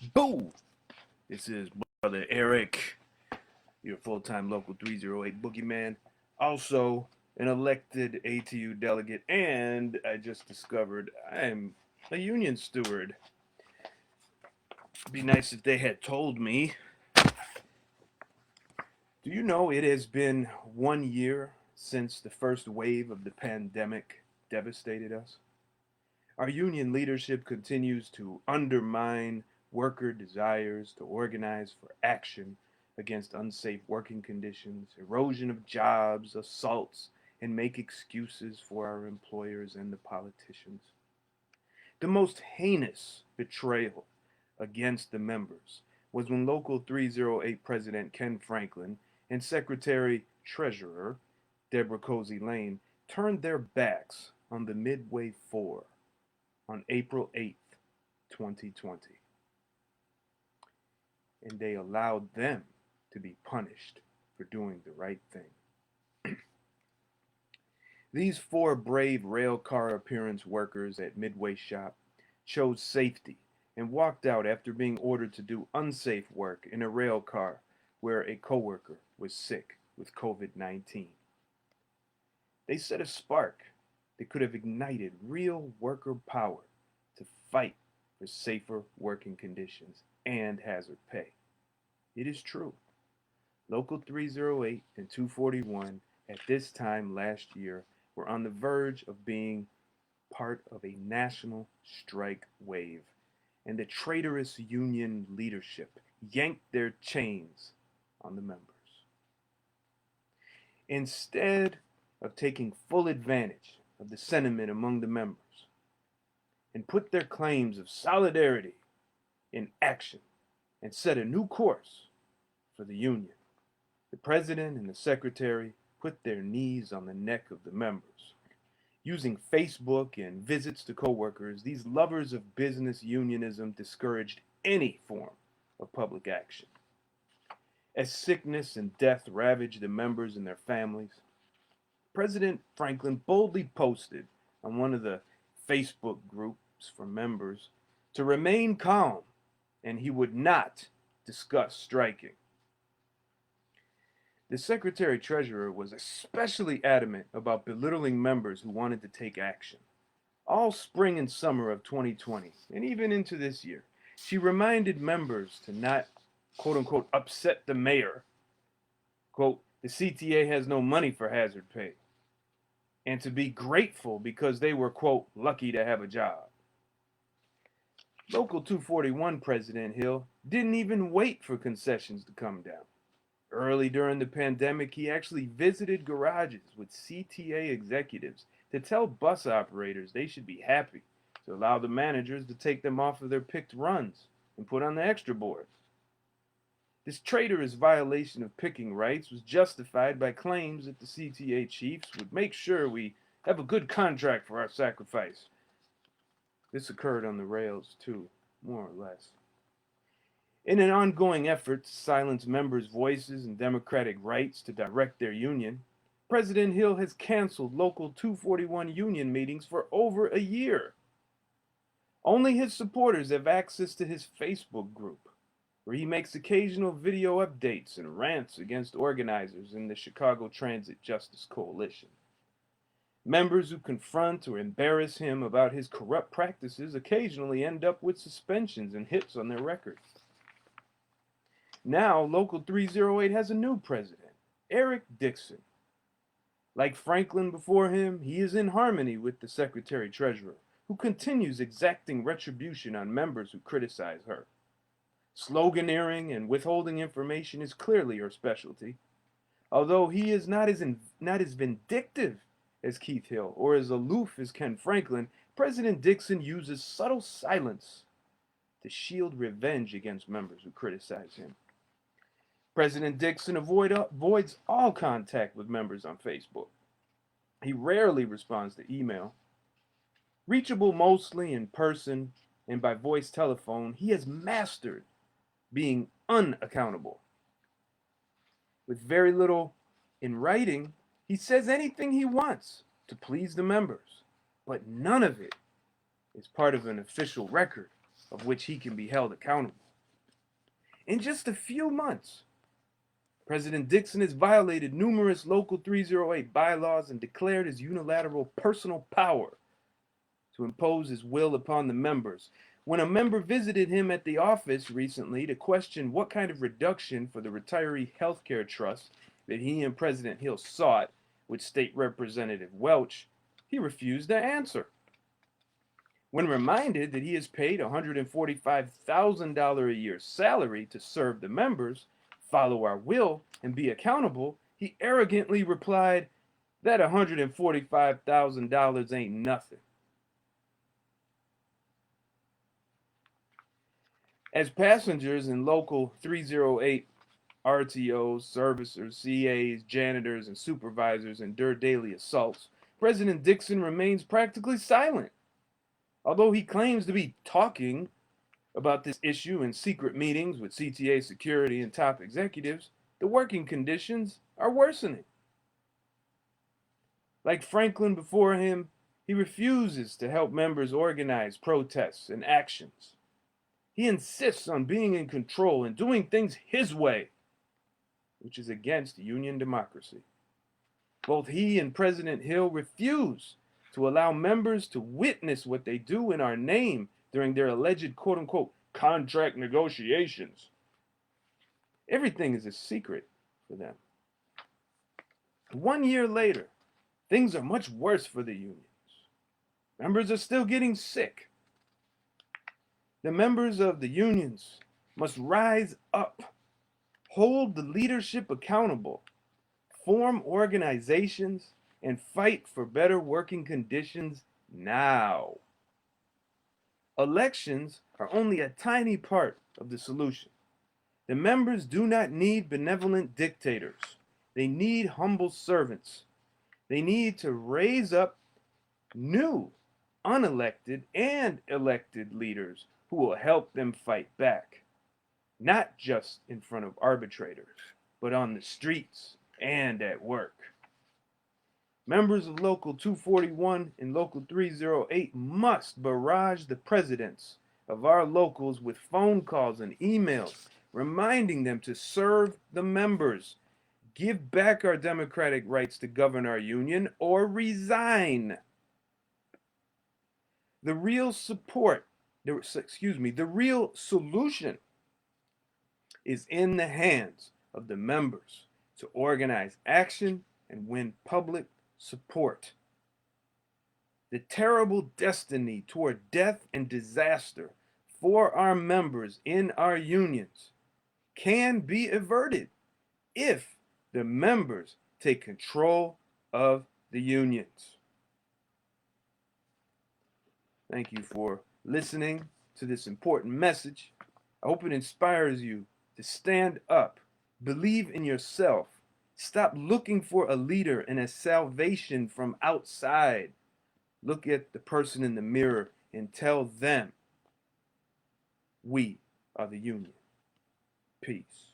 Boo! This is Brother Eric, your full-time local 308 boogeyman, also an elected ATU delegate, and I just discovered I'm a union steward. It'd be nice if they had told me. Do you know it has been 1 year since the first wave of the pandemic devastated us? Our union leadership continues to undermine worker desires to organize for action against unsafe working conditions, erosion of jobs, assaults, and make excuses for our employers and the politicians. The most heinous betrayal against the members was when Local 308 President Ken Franklin and Secretary Treasurer Deborah Cosey-Lane turned their backs on the Midway 4 on April 8th, 2020. And they allowed them to be punished for doing the right thing. These four brave rail car appearance workers at Midway Shop chose safety and walked out after being ordered to do unsafe work in a rail car where a coworker was sick with COVID-19. They set a spark that could have ignited real worker power to fight for safer working conditions and hazard pay. It is true. Local 308 and 241 at this time last year were on the verge of being part of a national strike wave, and the traitorous union leadership yanked their chains on the members. Instead of taking full advantage of the sentiment among the members and put their claims of solidarity in action and set a new course for the union, the president and the secretary put their knees on the neck of the members. Using Facebook and visits to coworkers, these lovers of business unionism discouraged any form of public action. As sickness and death ravaged the members and their families, President Franklin boldly posted on one of the Facebook groups for members to remain calm and he would not discuss striking. The Secretary Treasurer was especially adamant about belittling members who wanted to take action. All spring and summer of 2020, and even into this year, she reminded members to not, quote unquote, upset the mayor. Quote, the CTA has no money for hazard pay. And to be grateful because they were, quote, lucky to have a job. Local 241 President Hill didn't even wait for concessions to come down. Early during the pandemic, he actually visited garages with CTA executives to tell bus operators they should be happy to allow the managers to take them off of their picked runs and put on the extra boards. This traitorous violation of picking rights was justified by claims that the CTA chiefs would make sure we have a good contract for our sacrifice. This occurred on the rails too, more or less. In an ongoing effort to silence members' voices and democratic rights to direct their union, President Hill has canceled Local 241 union meetings for over a year. Only his supporters have access to his Facebook group, where he makes occasional video updates and rants against organizers in the Chicago Transit Justice Coalition. Members who confront or embarrass him about his corrupt practices occasionally end up with suspensions and hits on their records. Now, Local 308 has a new president, Eric Dixon. Like Franklin before him, he is in harmony with the Secretary Treasurer, who continues exacting retribution on members who criticize her. Sloganeering and withholding information is clearly her specialty. Although he is not as vindictive as Keith Hill or as aloof as Ken Franklin, President Dixon uses subtle silence to shield revenge against members who criticize him. President Dixon avoids all contact with members on Facebook. He rarely responds to email. Reachable mostly in person and by voice telephone, he has mastered being unaccountable. With very little in writing, he says anything he wants to please the members, but none of it is part of an official record of which he can be held accountable. In just a few months, President Dixon has violated numerous Local 308 bylaws and declared his unilateral personal power to impose his will upon the members. When a member visited him at the office recently to question what kind of reduction for the retiree healthcare trust that he and President Hill sought with State Representative Welch, he refused to answer. When reminded that he is paid $145,000 a year salary to serve the members, follow our will, and be accountable, he arrogantly replied, "That $145,000 ain't nothing." As passengers in Local 308 RTOs, servicers, CAs, janitors, and supervisors endure daily assaults, President Dixon remains practically silent. Although he claims to be talking about this issue in secret meetings with CTA security and top executives, the working conditions are worsening. Like Franklin before him, he refuses to help members organize protests and actions. He insists on being in control and doing things his way, which is against union democracy. Both he and President Hill refuse to allow members to witness what they do in our name during their alleged quote-unquote contract negotiations. Everything is a secret for them. 1 year later, things are much worse for the unions. Members are still getting sick. The members of the unions must rise up, hold the leadership accountable, form organizations, and fight for better working conditions now. Elections are only a tiny part of the solution. The members do not need benevolent dictators. They need humble servants. They need to raise up new, unelected, and elected leaders who will help them fight back, not just in front of arbitrators, but on the streets and at work. Members of Local 241 and Local 308 must barrage the presidents of our locals with phone calls and emails reminding them to serve the members, give back our democratic rights to govern our union, or resign. The real solution is in the hands of the members to organize action and win public support. The terrible destiny toward death and disaster for our members in our unions can be averted if the members take control of the unions. Thank you for listening to this important message. I hope it inspires you to stand up, believe in yourself, stop looking for a leader and a salvation from outside. Look at the person in the mirror and tell them, we are the union. Peace.